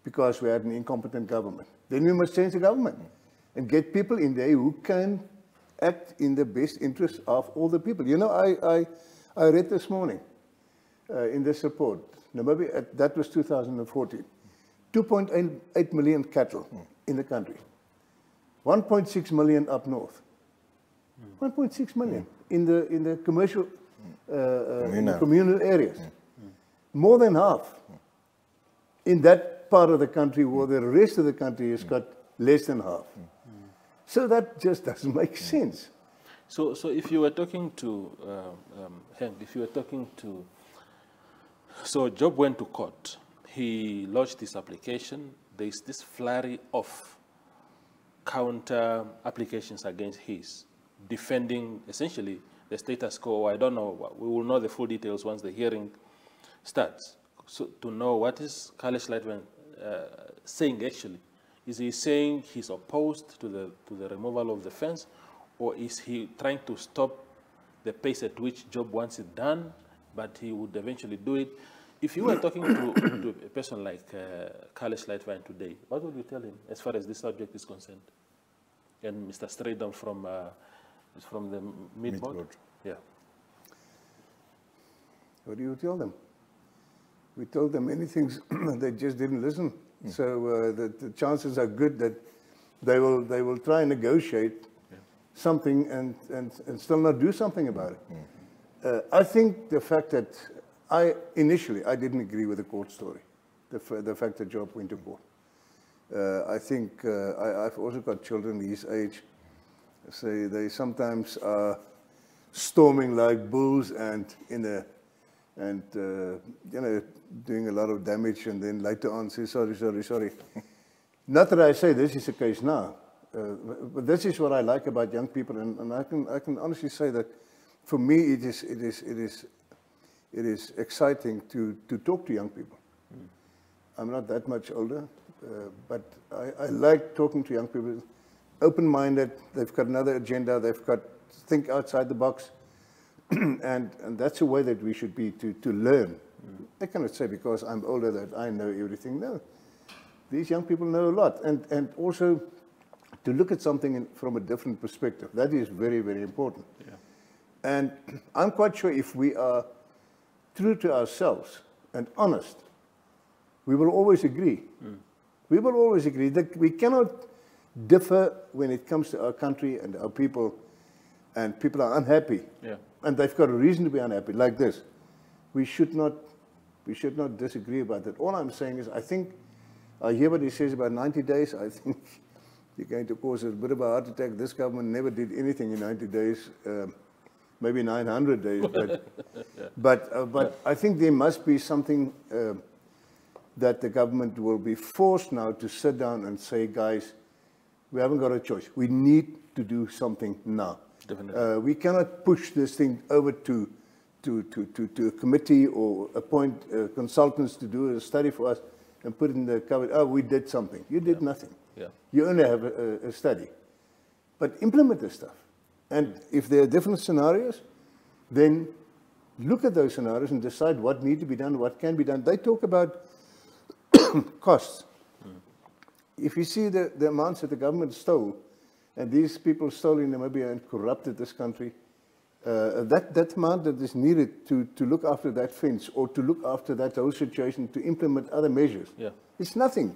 because we had an incompetent government. Then we must change the government and get people in there who can act in the best interest of all the people. You know, I read this morning in this report, Namibia, that was 2014, 2.8 million cattle in the country, 1.6 million up north. 1.6 million in the commercial, communal areas. More than half in that part of the country, where the rest of the country has got less than half. So that just doesn't make sense. So if you were talking to Henk, if you were talking to, so Job went to court. He lodged this application. There's this flurry of counter applications against his, defending essentially the status quo. I don't know, we will know the full details once the hearing starts. So to know what is Carl Schleitman saying actually. Is he saying he's opposed to the removal of the fence, or is he trying to stop the pace at which Job wants it done, but he would eventually do it? If you were talking to a person like Carl Schleitwein today, what would you tell him as far as this subject is concerned? And Mr. Straydom is from the Meat Board? Yeah. What do you tell them? We told them many things, they just didn't listen. So the chances are good that they will try and negotiate something and still not do something about it. I think the fact that initially I didn't agree with the court story, the fact that Job went to court. I think I've also got children his age. Say they sometimes are storming like bulls and you know, doing a lot of damage, and then later on say sorry. Not that I say this is the case now, but this is what I like about young people, and I can honestly say that for me it is exciting to talk to young people. I'm not that much older, but I like talking to young people. Open-minded, they've got another agenda, they've got think outside the box, and that's the way that we should be to learn. I cannot say because I'm older that I know everything. No, these young people know a lot, and also to look at something from a different perspective. That is very, very important. Yeah. And I'm quite sure if we are true to ourselves and honest, we will always agree. We will always agree that we cannot differ when it comes to our country and our people, and people are unhappy. Yeah. And they've got a reason to be unhappy, like this. We should not disagree about that. All I'm saying is, I think, I hear what he says about 90 days. I think you're going to cause a bit of a heart attack. This government never did anything in 90 days, maybe 900 days. But I think there must be something that the government will be forced now to sit down and say, guys, we haven't got a choice. We need to do something now. Definitely. We cannot push this thing over to a committee or appoint consultants to do a study for us and put it in the cupboard. Oh, we did something. You did nothing. Yeah. You only have a study. But implement this stuff. And if there are different scenarios, then look at those scenarios and decide what needs to be done, what can be done. They talk about costs. If you see the amounts that the government stole, and these people stole in Namibia and corrupted this country, that amount that is needed to look after that fence or to look after that whole situation, to implement other measures, it's nothing.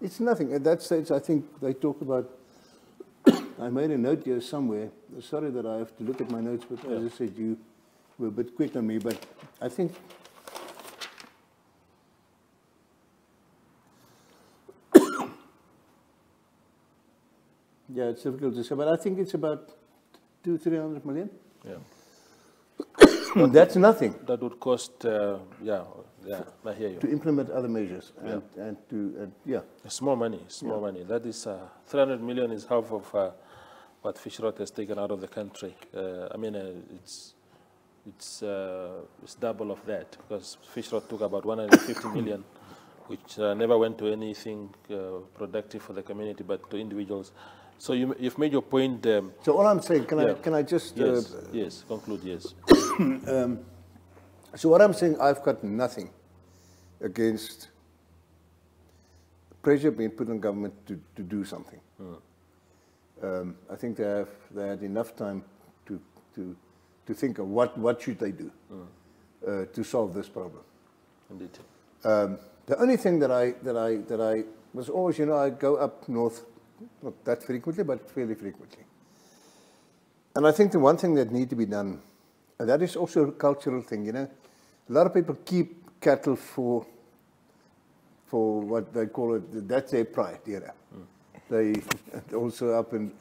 It's nothing. At that stage, I think they talk about, I made a note here somewhere. Sorry that I have to look at my notes, but as I said, you were a bit quick on me, but I think yeah, it's difficult to say, but I think it's about 200-300 million. Yeah. Well, that's nothing. That would cost, I hear you. To implement other measures It's more money, money. That is, 300 million is half of what Fishrot has taken out of the country. I mean, it's double of that, because Fishrot took about 150 million, which never went to anything productive for the community, but to individuals. So you've made your point. So all I'm saying, can I just... Yes, conclude, yes. So what I'm saying, I've got nothing against pressure being put on government to do something. I think they had enough time to think of what should they do to solve this problem. Indeed. The only thing that I was always, I go up north, not that frequently, but fairly frequently. And I think the one thing that needs to be done, and that is also a cultural thing, a lot of people keep cattle for what they call it, that's their pride, They also up in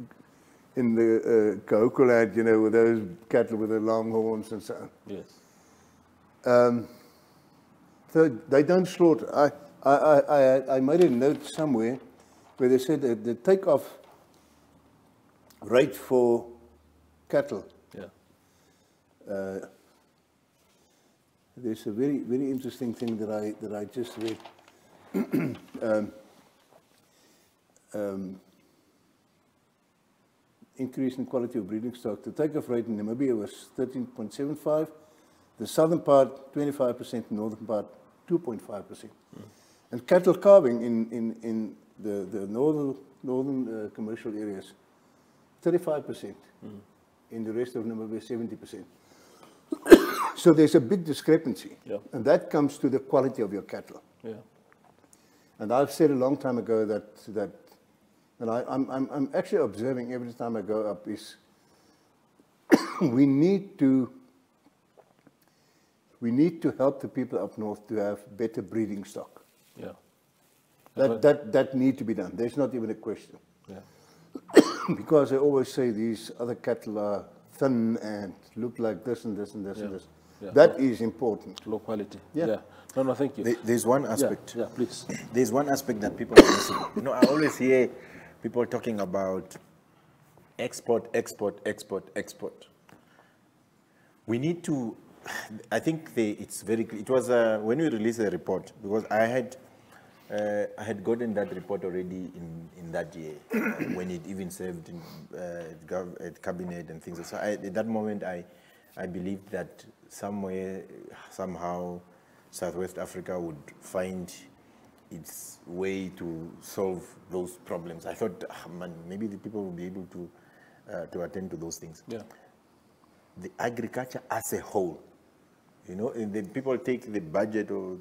the Kaoko land, with those cattle with the long horns and so on. Yes. So they don't slaughter. I made a note somewhere where they said that the takeoff rate for cattle. There's a very, very interesting thing that I just read. Increase in quality of breeding stock. The takeoff rate in Namibia was 13.75. The southern part, 25%, the northern part, 2.5%. And cattle calving in the northern commercial areas, 35%. In the rest of Namibia, 70%. So there's a big discrepancy. Yeah. And that comes to the quality of your cattle. Yeah. And I've said a long time ago that and I'm actually observing every time I go up is we need to help the people up north to have better breeding stock. Yeah. That need to be done. There's not even a question. Yeah. Because I always say these other cattle are thin and look like this and this and this and this. Yeah. That is important. Low quality. Yeah. No, thank you. There's one aspect. Yeah, please. There's one aspect that people are missing. You know, I always hear people talking about export. We need to, I think it's very clear. It was when we released the report, because I had gotten that report already in that year when it even served in at cabinet and things. So at that moment, I believed that somehow, Southwest Africa would find its way to solve those problems. I thought, man, maybe the people will be able to attend to those things. Yeah. The agriculture as a whole, you know, and the people take the budget, or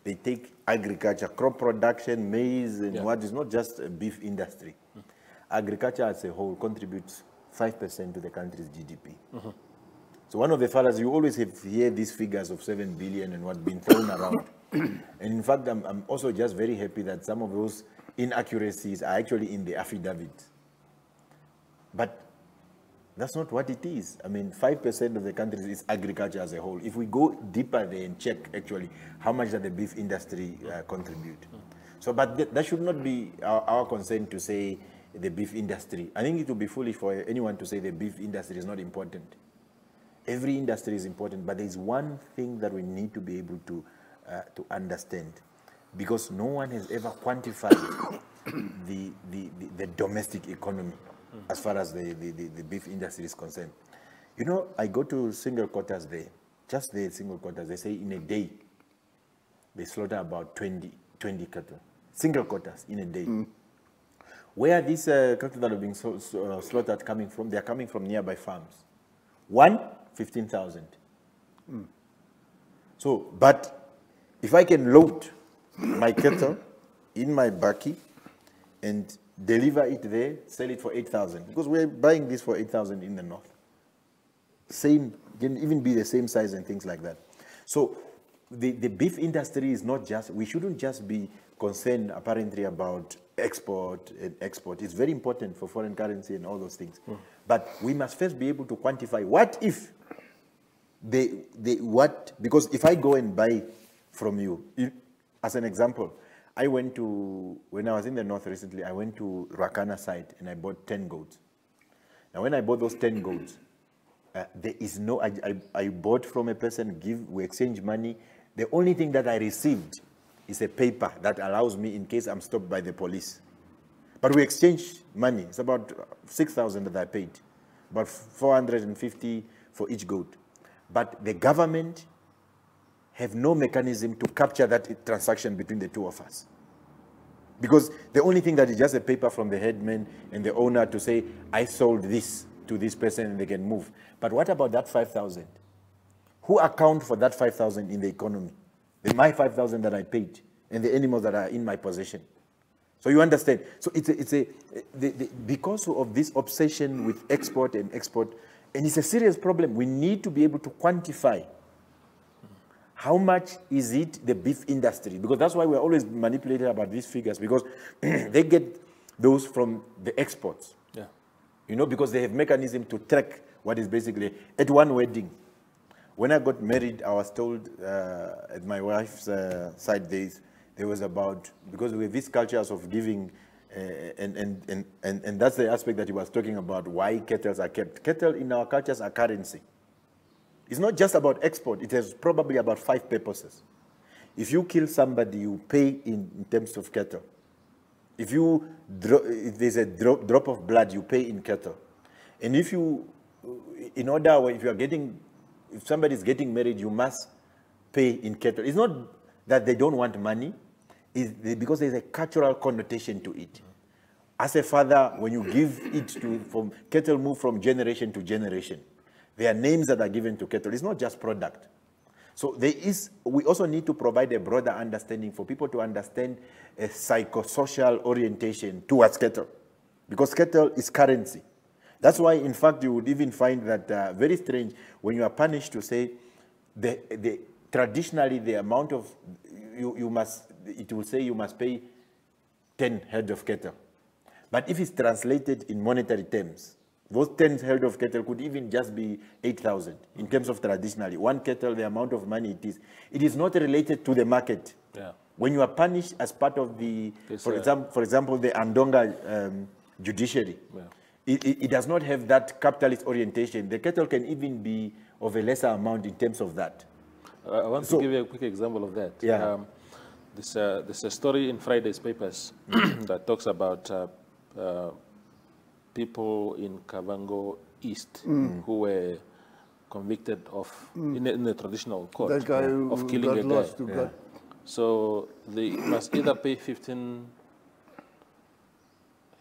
they take agriculture, crop production, maize, and what is not just a beef industry. Agriculture as a whole contributes 5% to the country's GDP. So one of the fathers, you always hear these figures of 7 billion and what been thrown around. And in fact, I'm also just very happy that some of those inaccuracies are actually in the affidavit. But that's not what it is. I mean, 5% of the country is agriculture as a whole. If we go deeper there and check actually how much does the beef industry contribute. So, but that should not be our concern to say the beef industry. I think it would be foolish for anyone to say the beef industry is not important. Every industry is important, but there is one thing that we need to be able to understand, because no one has ever quantified the domestic economy as far as the beef industry is concerned. You know, I go to single quarters there, just the single quarters, they say in a day, they slaughter about 20 cattle. Single quarters in a day. Where these cattle that are being slaughtered coming from, they are coming from nearby farms. 15,000. So, but if I can load my cattle in my bakkie and deliver it there, sell it for 8,000, because we're buying this for 8,000 in the north. Same, can even be the same size and things like that. So the beef industry is not just, we shouldn't just be concerned apparently about export and export. It's very important for foreign currency and all those things. But we must first be able to quantify what if because if I go and buy from you, as an example, I went to, when I was in the north recently, I went to Rakana site and I bought 10 goats. Now when I bought those 10 goats, there is no, I bought from a person, we exchange money. The only thing that I received is a paper that allows me in case I'm stopped by the police. But we exchange money. It's about 6,000 that I paid, about 450 for each goat. But the government have no mechanism to capture that transaction between the two of us. Because the only thing that is just a paper from the headman and the owner to say, I sold this to this person and they can move. But what about that 5,000? Who account for that 5,000 in the economy? My 5,000 that I paid and the animals that are in my possession. So you understand? So because of this obsession with export, and it's a serious problem. We need to be able to quantify how much is it the beef industry, because that's why we're always manipulated about these figures, because they get those from the exports. Yeah. You know, because they have mechanism to track what is basically, at one wedding, when I got married, I was told at my wife's side days, there was about, because we have these cultures of giving, and that's the aspect that he was talking about, why cattle are kept. Cattle in our cultures are currency. It's not just about export. It has probably about 5 purposes. If you kill somebody, you pay in terms of cattle. If there's a drop of blood, you pay in cattle. And if somebody is getting married, you must pay in cattle. It's not that they don't want money is because there's a cultural connotation to it. As a father, when you give it to, cattle move from generation to generation. There are names that are given to cattle. It's not just product. So we also need to provide a broader understanding for people to understand a psychosocial orientation towards cattle. Because cattle is currency. That's why, in fact, you would even find that very strange when you are punished to say, traditionally the amount of, it will say you must pay 10 head of cattle. But if it's translated in monetary terms, those 10 head of cattle could even just be 8,000 in terms of traditionally. One cattle, the amount of money it is not related to the market. Yeah. When you are punished as part of the, for example, the Andonga judiciary, it does not have that capitalist orientation. The cattle can even be of a lesser amount in terms of that. I want to give you a quick example of that. Yeah. There's a story in Friday's papers that talks about people in Kavango East who were convicted of, in the traditional court, that guy of killing a guy. lost to God. So they must either pay 15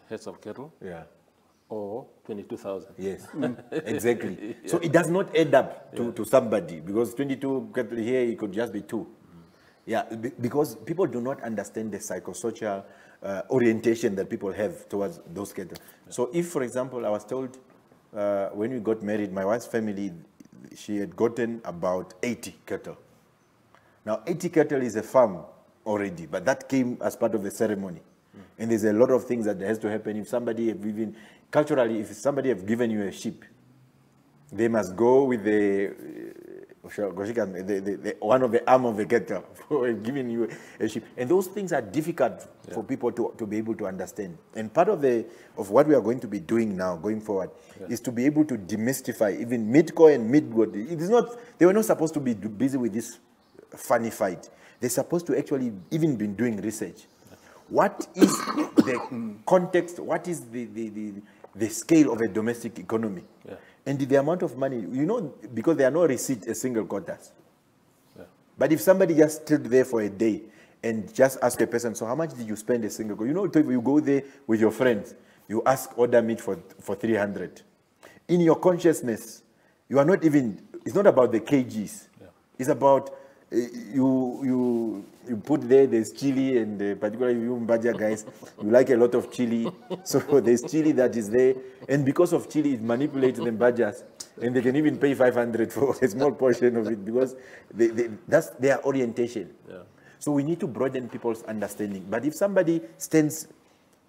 heads of cattle or 22,000. Yes, exactly. So it does not add up to somebody, because 22 cattle here, it could just be 2. Yeah, because people do not understand the psychosocial orientation that people have towards those cattle. So if, for example, I was told when we got married, my wife's family, she had gotten about 80 cattle. Now, 80 cattle is a farm already, but that came as part of the ceremony. And there's a lot of things that has to happen. If somebody have even, culturally, if somebody have given you a sheep, they must go with one of the arm of the cattle for giving you a sheep. And those things are difficult for people to be able to understand. And part of what we are going to be doing now, going forward, is to be able to demystify even meat-core and meat-goat. It is not, they were not supposed to be busy with this funny fight. They're supposed to actually even be doing research. What is the context? What is the scale of a domestic economy? And the amount of money, because there are no receipts as single quotas. But if somebody just stood there for a day and just ask a person, so how much did you spend a single quota? You go there with your friends, you order meat for 300. In your consciousness, you are not even, it's not about the kgs. It's about, you put there's chili, and particularly you Mbaja guys, you like a lot of chili. So there's chili that is there. And because of chili, it manipulates the Mbajas. And they can even pay 500 for a small portion of it, because that's their orientation. So we need to broaden people's understanding. But if somebody stands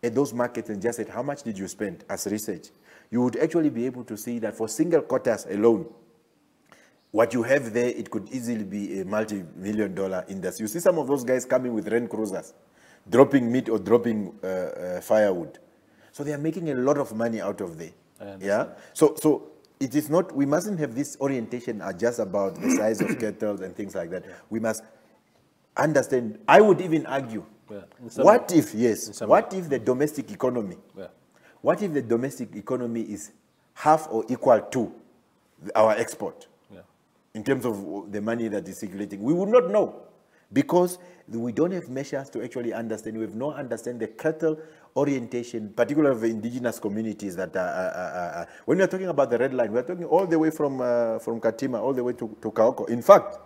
at those markets and just said, how much did you spend as research? You would actually be able to see that for single quotas alone, what you have there, it could easily be a multi-million-dollar industry. You see some of those guys coming with Land Cruisers, dropping meat or dropping firewood. So they are making a lot of money out of there. So it is not, we mustn't have this orientation just about the size of cattle and things like that. We must understand. I would even argue, what if the domestic economy, what if the domestic economy is half or equal to our export? In terms of the money that is circulating, we would not know, because we don't have measures to actually understand. We have no understand the cattle orientation, particularly of the indigenous communities that are when we are talking about the red line, we are talking all the way from Katima all the way to Kaoko. In fact,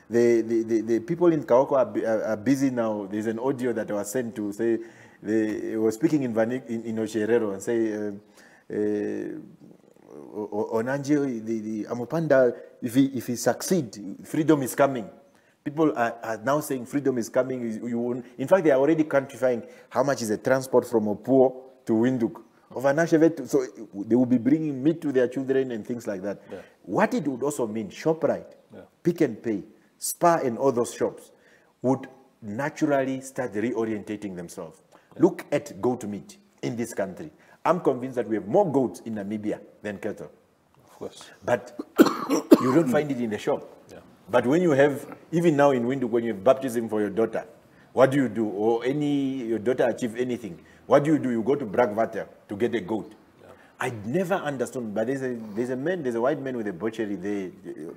the people in Kaoko are busy now. There's an audio that was sent to say they were speaking in Osherero and say Onanje, the Amupanda, if he succeed, freedom is coming. People are now saying freedom is coming. In fact, they are already quantifying how much is the transport from Opuo to Windhoek. So they will be bringing meat to their children and things like that. What it would also mean, ShopRite, Pick and Pay, Spar and all those shops would naturally start reorientating themselves. Look at goat meat in this country. I'm convinced that we have more goats in Namibia than cattle. Of course. But you don't find it in the shop. But when you have, even now in Windhoek, when you have baptism for your daughter, what do you do? Or your daughter achieve anything, what do? You go to Brakwater to get a goat. I never understood, but there's a white man with a butchery there,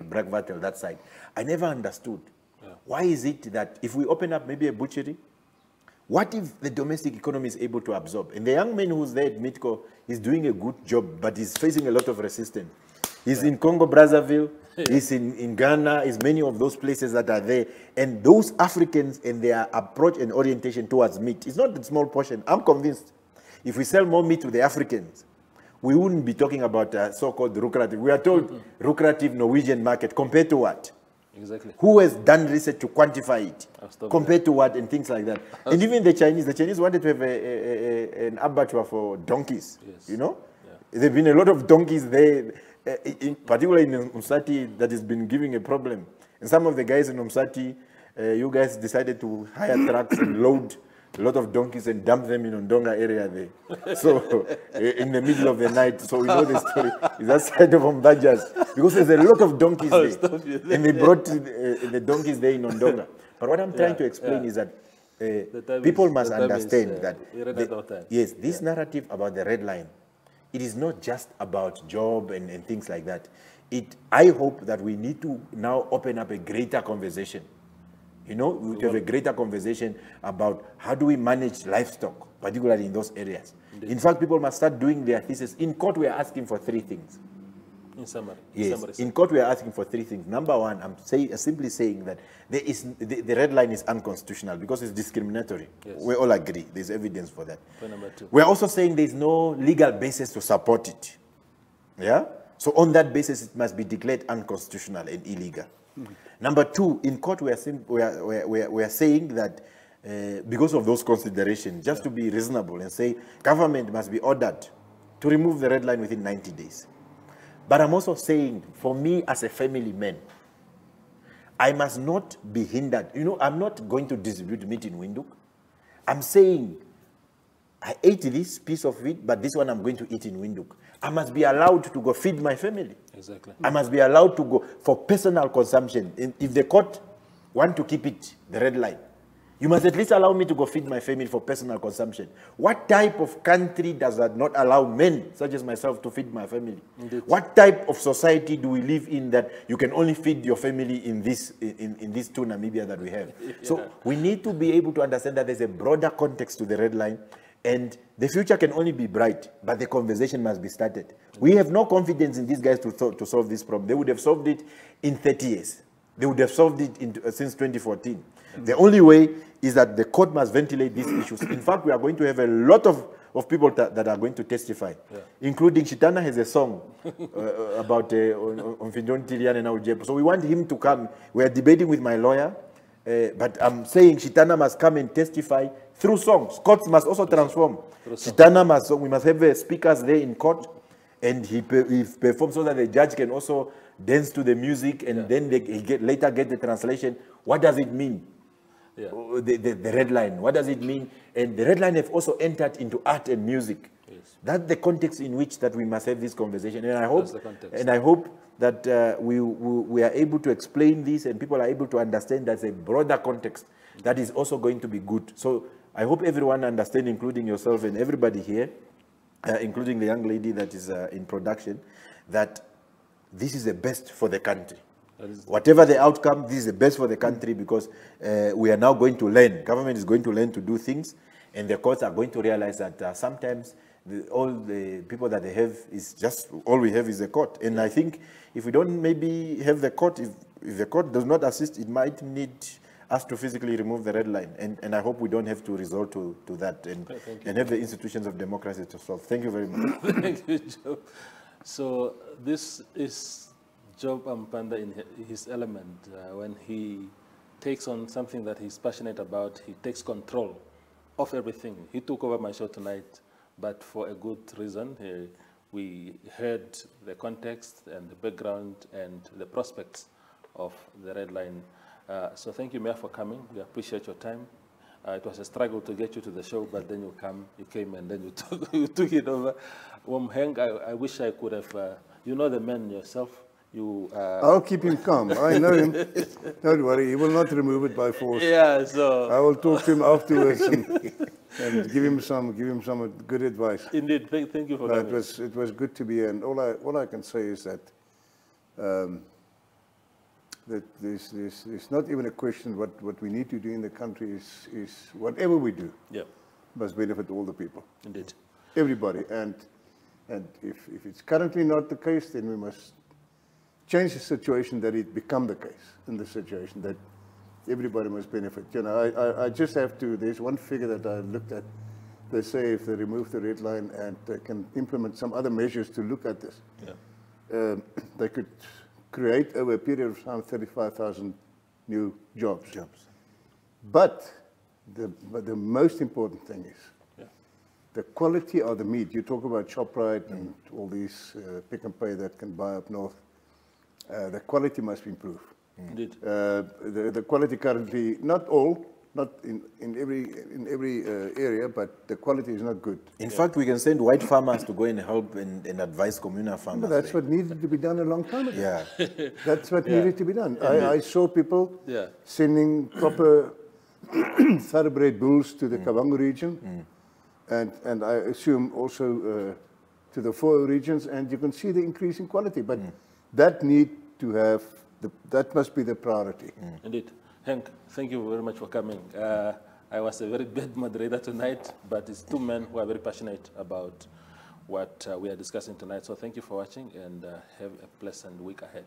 Brakwater, that side. I never understood Why is it that if we open up maybe a butchery, what if the domestic economy is able to absorb? And the young man who's there at Mitco is doing a good job, but he's facing a lot of resistance. He's in Congo, Brazzaville, he's in Ghana, he's many of those places that are there. And those Africans and their approach and orientation towards meat, it's not a small portion. I'm convinced if we sell more meat to the Africans, we wouldn't be talking about so-called lucrative. We are told lucrative Norwegian market compared to what? Exactly. Who has done research to quantify it? Compared to what and things like that. And even the Chinese wanted to have an abattoir for donkeys, you know? Yeah. There have been a lot of donkeys there, particularly in Umsati, that has been giving a problem. And some of the guys in Umsati, you guys decided to hire trucks and load a lot of donkeys and dump them in Ondonga area there. So, in the middle of the night, so we know the story. It's that side of Umbajas. Because there's a lot of donkeys there. And they brought the donkeys there in Ondonga. But what I'm trying to explain is that people must understand that, yes, this narrative about the red line, it is not just about job and things like that. I hope that we need to now open up a greater conversation. You know, we have a greater conversation about how do we manage livestock, particularly in those areas. Indeed. In fact, people must start doing their thesis. In court, we are asking for 3 things. In summary. Yes, in court, we are asking for 3 things. Number one, I'm simply saying that the red line is unconstitutional because it's discriminatory. Yes. We all agree. There's evidence for that. Point number 2. We're also saying there's no legal basis to support it. Yeah? So on that basis, it must be declared unconstitutional and illegal. Mm-hmm. Number 2, in court we are saying that because of those considerations, just to be reasonable and say government must be ordered to remove the red line within 90 days. But I'm also saying, for me as a family man, I must not be hindered. You know, I'm not going to distribute meat in Windhoek. I'm saying, I ate this piece of meat, but this one I'm going to eat in Windhoek. I must be allowed to go feed my family. Exactly. I must be allowed to go for personal consumption. If the court want to keep it, the red line, you must at least allow me to go feed my family for personal consumption. What type of country does that not allow men, such as myself, to feed my family? Indeed. What type of society do we live in that you can only feed your family in this two Namibia that we have? Yeah. So we need to be able to understand that there's a broader context to the red line. And the future can only be bright, but the conversation must be started. We have no confidence in these guys to solve this problem. They would have solved it in 30 years. They would have solved it since 2014. The only way is that the court must ventilate these issues. In fact, we are going to have a lot of people that are going to testify, including Shitana has a song about Onfindon Tilian and Aujepo. So we want him to come. We are debating with my lawyer, but I'm saying Shitana must come and testify through songs. Courts must also transform. Shitana we must have speakers there in court, and he performs so that the judge can also dance to the music, and then he later get the translation. What does it mean? Yeah. The red line. What does it mean? And the red line have also entered into art and music. Yes. That's the context in which that we must have this conversation. And I hope that we are able to explain this, and people are able to understand that's a broader context that is also going to be good. So I hope everyone understands, including yourself and everybody here, including the young lady that is in production, that this is the best for the country. Whatever the outcome, this is the best for the country, because we are now going to learn. Government is going to learn to do things, and the courts are going to realize that sometimes all the people that they have is just, all we have is the court. And I think if we don't maybe have the court, if the court does not assist, it might need us to physically remove the red line. And I hope we don't have to resort to that and have the institutions of democracy to solve. Thank you very much. Thank you, Job. So this is Job Amupanda in his element. When he takes on something that he's passionate about, he takes control of everything. He took over my show tonight, but for a good reason. We heard the context and the background and the prospects of the red line. So thank you, Mayor, for coming. We appreciate your time. It was a struggle to get you to the show, but then you came and then you took it over. Henk, I wish I could have, you know the man yourself. I'll keep him calm. I know him. Don't worry, he will not remove it by force. Yeah, so I will talk to him afterwards and give him some good advice. Indeed, thank you for coming. It was good to be here, and all I can say is that that there's not even a question. What we need to do in the country is whatever we do must benefit all the people. Indeed. Everybody. And if it's currently not the case, then we must change the situation that it become the case in the situation that everybody must benefit. You know, I just have to, there's one figure that I looked at. They say if they remove the red line and they can implement some other measures to look at this, they could create over a period of time 35,000 new jobs. But the most important thing is the quality of the meat. You talk about ShopRite and all these pick and pay that can buy up north. The quality must improve. Indeed. The quality currently, not in every area, but the quality is not good. In fact, we can send white farmers to go and help and advise communal farmers. But that's what needed to be done a long time ago. Yeah. That's what needed to be done. I saw people sending proper thoroughbred bulls to the Kavango region, and I assume also to the 4 regions, and you can see the increase in quality. But that need to have, that must be the priority. Indeed. Henk, thank you very much for coming. I was a very bad moderator tonight, but it's 2 men who are very passionate about what we are discussing tonight. So thank you for watching, and have a pleasant week ahead.